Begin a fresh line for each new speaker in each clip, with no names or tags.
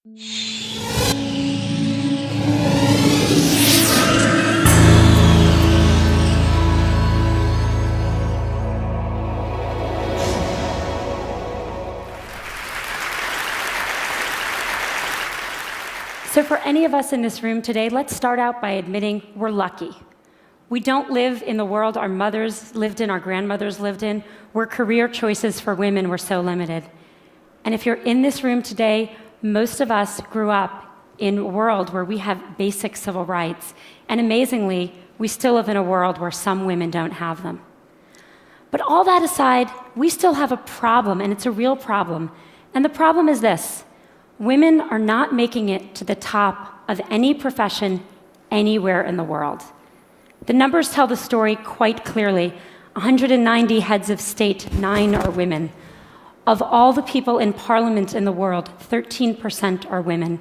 So for any of us in this room today, let's start out by admitting we're lucky. We don't live in the world our mothers lived in, our grandmothers lived in, where career choices for women were so limited. And if you're in this room today, most of us grew up in a world where we have basic civil rights. And amazingly, we still live in a world where some women don't have them. But all that aside, we still have a problem, and it's a real problem. And the problem is this: women are not making it to the top of any profession anywhere in the world. The numbers tell the story quite clearly. 190 heads of state, 9 are women. Of all the people in parliament in the world, 13% are women.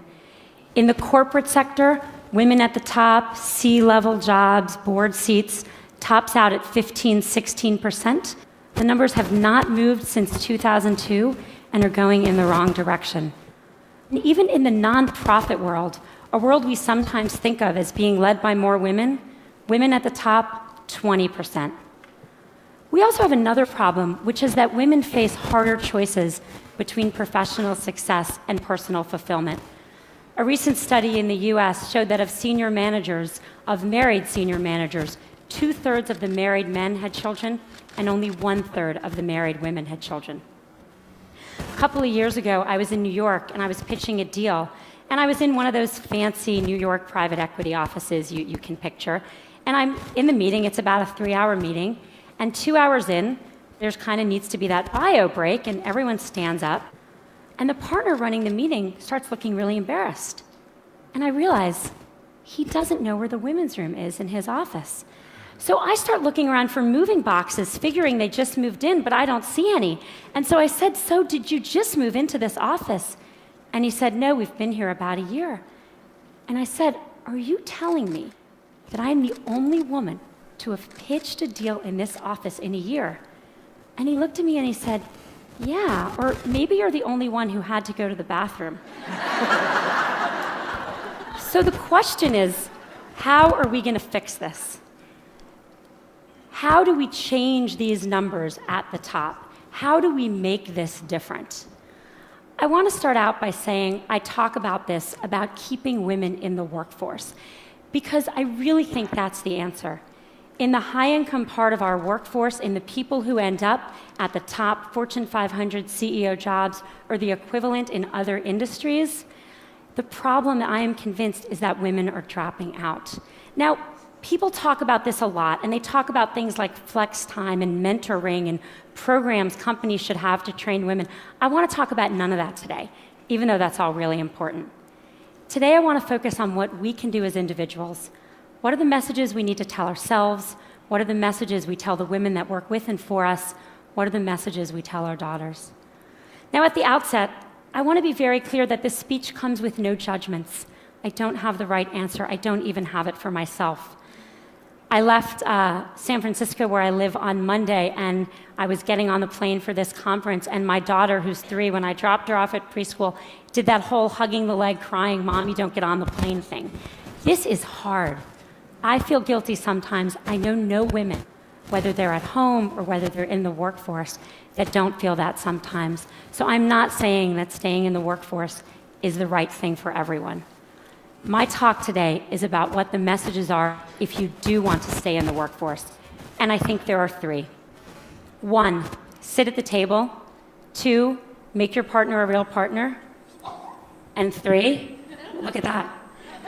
In the corporate sector, women at the top, C-level jobs, board seats, tops out at 15, 16%. The numbers have not moved since 2002 and are going in the wrong direction. And even in the nonprofit world, a world we sometimes think of as being led by more women, women at the top, 20%. We also have another problem, which is that women face harder choices between professional success and personal fulfillment. A recent study in the US showed that of senior managers, of married senior managers, 2/3 of the married men had children, and only 1/3 of the married women had children. A couple of years ago, I was in New York, and I was pitching a deal, and I was in one of those fancy New York private equity offices you can picture, and I'm in the meeting. It's about a 3-hour meeting, and 2 hours in, there's kind of needs to be that bio break, and everyone stands up, and the partner running the meeting starts looking really embarrassed. And I realize he doesn't know where the women's room is in his office. So I start looking around for moving boxes, figuring they just moved in, but I don't see any. And so I said, "So did you just move into this office?" And he said, "No, we've been here about a year." And I said, "Are you telling me that I'm the only woman to have pitched a deal in this office in a year?" And he looked at me and he said, "Yeah, or maybe you're the only one who had to go to the bathroom." So the question is, how are we going to fix this? How do we change these numbers at the top? How do we make this different? I want to start out by saying I talk about this, about keeping women in the workforce, because I really think that's the answer. In the high-income part of our workforce, in the people who end up at the top Fortune 500 CEO jobs or the equivalent in other industries, the problem, I am convinced, is that women are dropping out. Now, people talk about this a lot, and they talk about things like flex time and mentoring and programs companies should have to train women. I want to talk about none of that today, even though that's all really important. Today, I want to focus on what we can do as individuals. What are the messages we need to tell ourselves? What are the messages we tell the women that work with and for us? What are the messages we tell our daughters? Now, at the outset, I want to be very clear that this speech comes with no judgments. I don't have the right answer. I don't even have it for myself. I left San Francisco, where I live, on Monday, and I was getting on the plane for this conference, and my daughter, who's 3, when I dropped her off at preschool, did that whole hugging the leg, crying, "Mommy, don't get on the plane" thing. This is hard. I feel guilty sometimes. I know no women, whether they're at home or whether they're in the workforce, that don't feel that sometimes. So I'm not saying that staying in the workforce is the right thing for everyone. My talk today is about what the messages are if you do want to stay in the workforce. And I think there are 3. 1, sit at the table. 2, make your partner a real partner. And 3, look at that,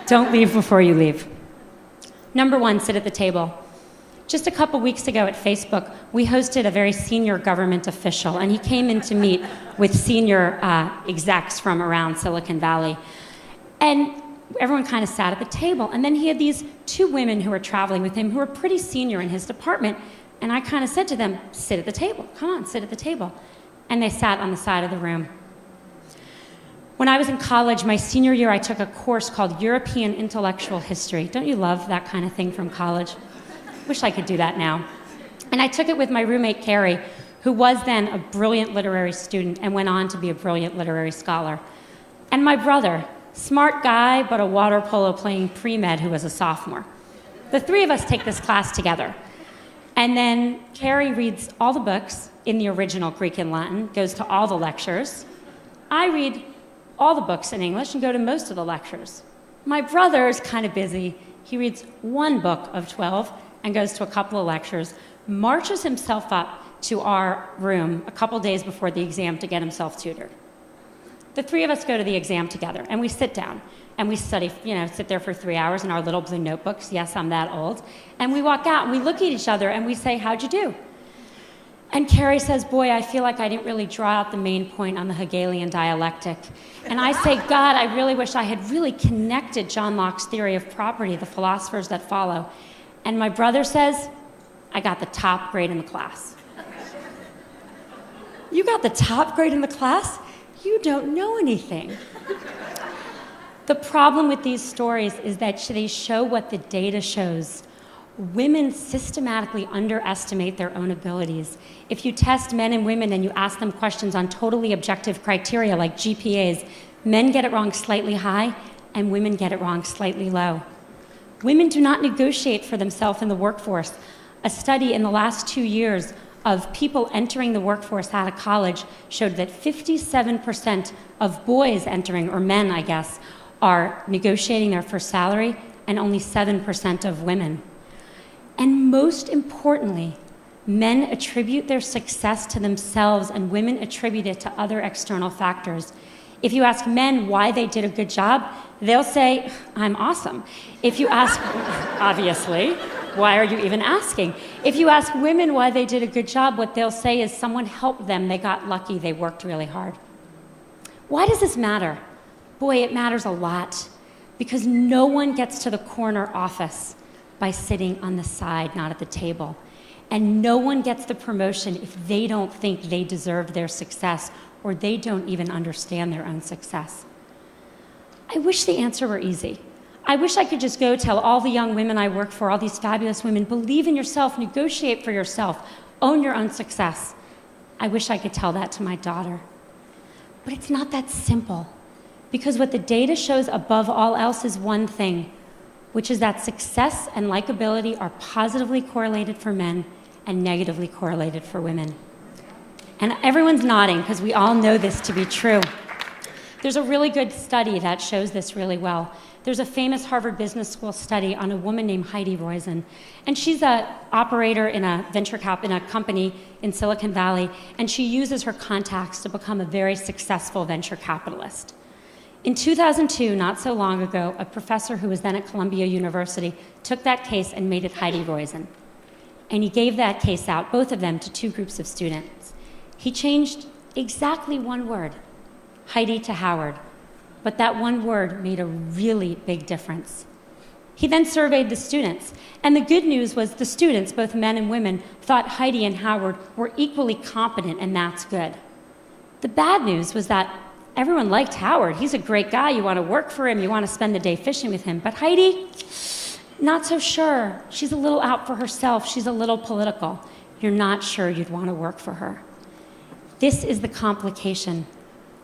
don't leave before you leave. Number 1, sit at the table. Just a couple weeks ago at Facebook, we hosted a very senior government official, and he came in to meet with senior execs from around Silicon Valley. And everyone kind of sat at the table, and then he had these 2 women who were traveling with him who were pretty senior in his department, and I kind of said to them, "Sit at the table, come on, sit at the table." And they sat on the side of the room. When I was in college, my senior year, I took a course called European Intellectual History. Don't you love that kind of thing from college? Wish I could do that now. And I took it with my roommate, Carrie, who was then a brilliant literary student and went on to be a brilliant literary scholar. and my brother, smart guy, but a water polo playing pre-med who was a sophomore. The three of us take this class together. And then Carrie reads all the books in the original Greek and Latin, goes to all the lectures. I read all the books in English and go to most of the lectures. My brother is kind of busy. He reads one book of 12 and goes to a couple of lectures, marches himself up to our room a couple days before the exam to get himself tutored. The three of us go to the exam together, and we sit down, and we study, sit there for 3 hours in our little blue notebooks. Yes, I'm that old. And we walk out, and we look at each other, and we say, how'd you do? And Carrie says, boy, I feel like I didn't really draw out the main point on the Hegelian dialectic. And I say, God, I really wish I had really connected John Locke's theory of property, the philosophers that follow. And my brother says, I got the top grade in the class. You got the top grade in the class? You don't know anything. The problem with these stories is that they show what the data shows. Women systematically underestimate their own abilities. If you test men and women and you ask them questions on totally objective criteria like GPAs, men get it wrong slightly high and women get it wrong slightly low. Women do not negotiate for themselves in the workforce. A study in the last 2 years of people entering the workforce out of college showed that 57% of boys entering, or men, I guess, are negotiating their first salary, and only 7% of women. And most importantly, men attribute their success to themselves and women attribute it to other external factors. If you ask men why they did a good job, they'll say, I'm awesome. If you ask, obviously, why are you even asking? If you ask women why they did a good job, what they'll say is someone helped them, they got lucky, they worked really hard. Why does this matter? Boy, it matters a lot, because no one gets to the corner office by sitting on the side, not at the table. And no one gets the promotion if they don't think they deserve their success or they don't even understand their own success. I wish the answer were easy. I wish I could just go tell all the young women I work for, all these fabulous women, believe in yourself, negotiate for yourself, own your own success. I wish I could tell that to my daughter. But it's not that simple, because what the data shows above all else is one thing, which is that success and likability are positively correlated for men and negatively correlated for women. And everyone's nodding because we all know this to be true. There's a really good study that shows this really well. There's a famous Harvard Business School study on a woman named Heidi Roizen, and she's an operator in a in a company in Silicon Valley, and she uses her contacts to become a very successful venture capitalist. In 2002, not so long ago, a professor who was then at Columbia University took that case and made it Heidi Roizen. And he gave that case out, both of them, to 2 groups of students. He changed exactly one word, Heidi to Howard, but that one word made a really big difference. He then surveyed the students, and the good news was the students, both men and women, thought Heidi and Howard were equally competent, and that's good. The bad news was that everyone liked Howard. He's a great guy. You want to work for him. You want to spend the day fishing with him. But Heidi, not so sure. She's a little out for herself. She's a little political. You're not sure you'd want to work for her. This is the complication.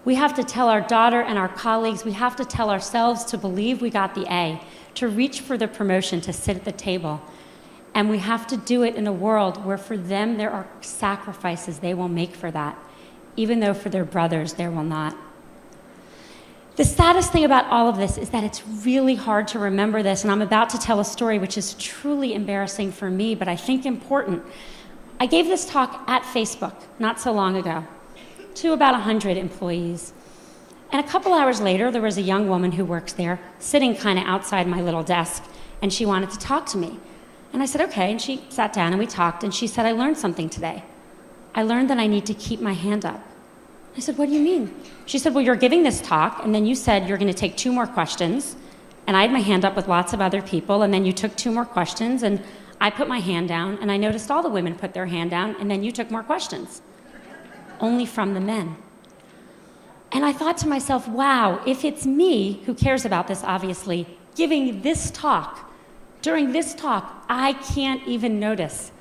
We have to tell our daughter and our colleagues, we have to tell ourselves to believe we got the A, to reach for the promotion, to sit at the table. And we have to do it in a world where for them there are sacrifices they will make for that, even though for their brothers there will not. The saddest thing about all of this is that it's really hard to remember this, and I'm about to tell a story which is truly embarrassing for me, but I think important. I gave this talk at Facebook not so long ago to about 100 employees. And a couple hours later, there was a young woman who works there sitting kind of outside my little desk, and she wanted to talk to me. And I said, okay, and she sat down and we talked, and she said, I learned something today. I learned that I need to keep my hand up. I said, what do you mean? She said, well, you're giving this talk, and then you said you're going to take 2 more questions, and I had my hand up with lots of other people, and then you took 2 more questions, and I put my hand down, and I noticed all the women put their hand down, and then you took more questions, only from the men. And I thought to myself, wow, if it's me, who cares about this, obviously, giving this talk, during this talk, I can't even notice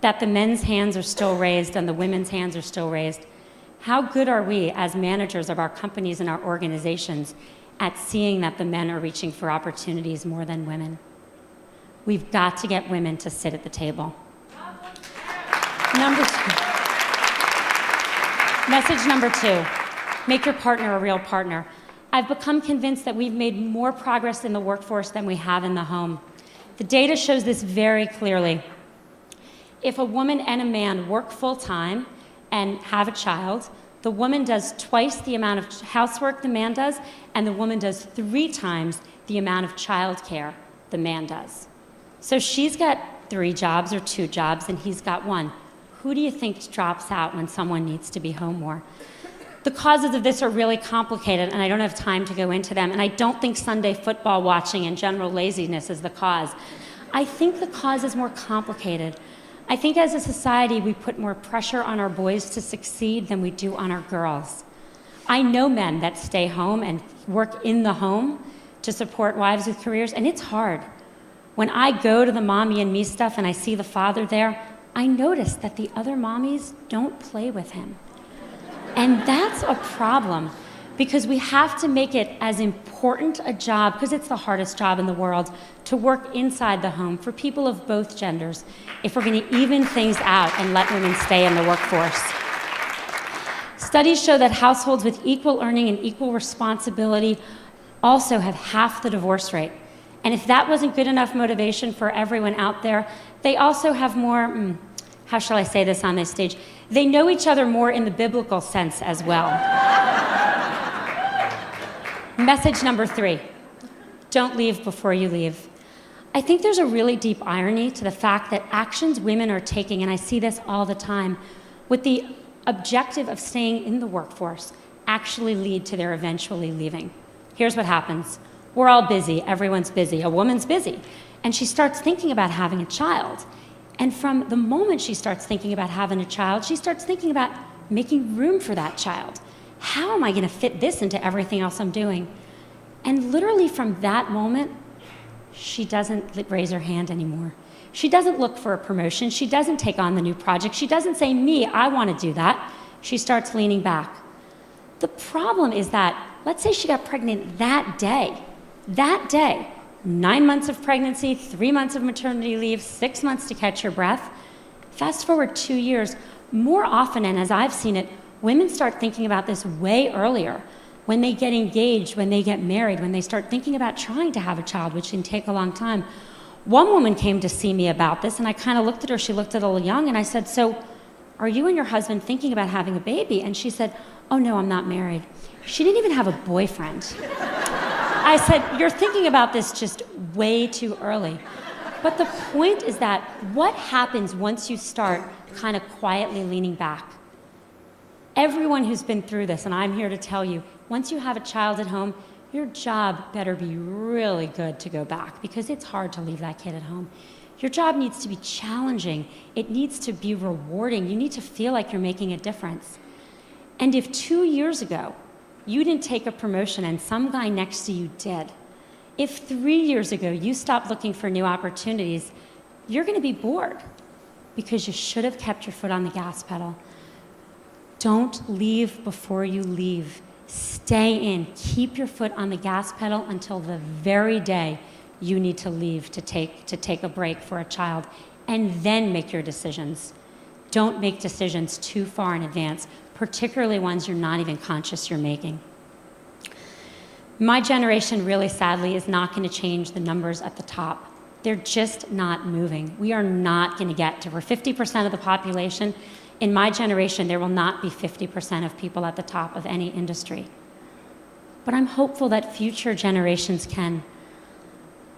that the men's hands are still raised and the women's hands are still raised. How good are we as managers of our companies and our organizations at seeing that the men are reaching for opportunities more than women? We've got to get women to sit at the table. Message number 2, make your partner a real partner. I've become convinced that we've made more progress in the workforce than we have in the home. The data shows this very clearly. If a woman and a man work full-time and have a child, the woman does twice the amount of housework the man does, and the woman does 3 times the amount of childcare the man does. So she's got 3 jobs or 2 jobs, and he's got 1. Who do you think drops out when someone needs to be home more? The causes of this are really complicated, and I don't have time to go into them, and I don't think Sunday football watching and general laziness is the cause. I think the cause is more complicated. I think as a society, we put more pressure on our boys to succeed than we do on our girls. I know men that stay home and work in the home to support wives with careers, and it's hard. When I go to the mommy and me stuff and I see the father there, I notice that the other mommies don't play with him. And that's a problem, because we have to make it as important a job, because it's the hardest job in the world, to work inside the home for people of both genders, if we're going to even things out and let women stay in the workforce. Studies show that households with equal earning and equal responsibility also have half the divorce rate. And if that wasn't good enough motivation for everyone out there, they also have more, how shall I say this on this stage? They know each other more in the biblical sense as well. Message number 3, don't leave before you leave. I think there's a really deep irony to the fact that actions women are taking, and I see this all the time, with the objective of staying in the workforce actually lead to their eventually leaving. Here's what happens. We're all busy, everyone's busy, a woman's busy, and she starts thinking about having a child. And from the moment she starts thinking about having a child, she starts thinking about making room for that child. How am I going to fit this into everything else I'm doing? And literally from that moment, she doesn't raise her hand anymore. She doesn't look for a promotion. She doesn't take on the new project. She doesn't say, me, I want to do that. She starts leaning back. The problem is that, let's say she got pregnant that day, 9 months of pregnancy, 3 months of maternity leave, 6 months to catch her breath. Fast forward 2 years, more often, and as I've seen it, women start thinking about this way earlier. When they get engaged, when they get married, when they start thinking about trying to have a child, which can take a long time. One woman came to see me about this, and I kind of looked at her. She looked a little young, and I said, so are you and your husband thinking about having a baby? And she said, oh no, I'm not married. She didn't even have a boyfriend. I said, you're thinking about this just way too early. But the point is that what happens once you start kind of quietly leaning back? Everyone who's been through this, and I'm here to tell you, once you have a child at home, your job better be really good to go back, because it's hard to leave that kid at home. Your job needs to be challenging. It needs to be rewarding. You need to feel like you're making a difference. And if 2 years ago, you didn't take a promotion and some guy next to you did, if 3 years ago you stopped looking for new opportunities, you're going to be bored, because you should have kept your foot on the gas pedal. Don't leave before you leave. Stay in. Keep your foot on the gas pedal until the very day you need to leave to take a break for a child, and then make your decisions. Don't make decisions too far in advance, particularly ones you're not even conscious you're making. My generation, really sadly, is not going to change the numbers at the top. They're just not moving. We are not going to get to, we're 50% of the population. In my generation, there will not be 50% of people at the top of any industry. But I'm hopeful that future generations can.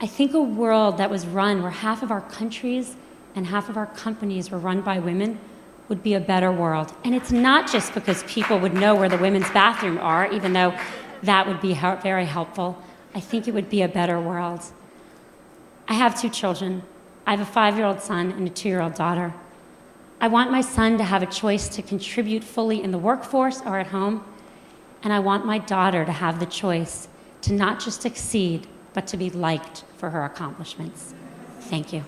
I think a world that was run where half of our countries and half of our companies were run by women would be a better world. And it's not just because people would know where the women's bathrooms are, even though that would be very helpful. I think it would be a better world. I have 2 children. I have a 5-year-old son and a 2-year-old daughter. I want my son to have a choice to contribute fully in the workforce or at home, and I want my daughter to have the choice to not just succeed, but to be liked for her accomplishments. Thank you.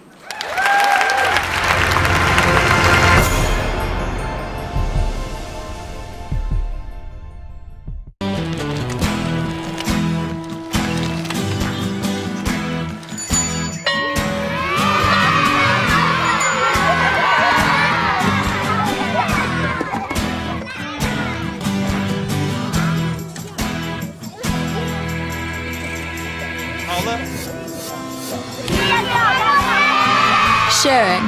sharing.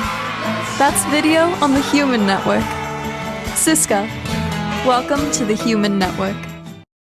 That's video on the Human Network. Siska, welcome to the Human Network.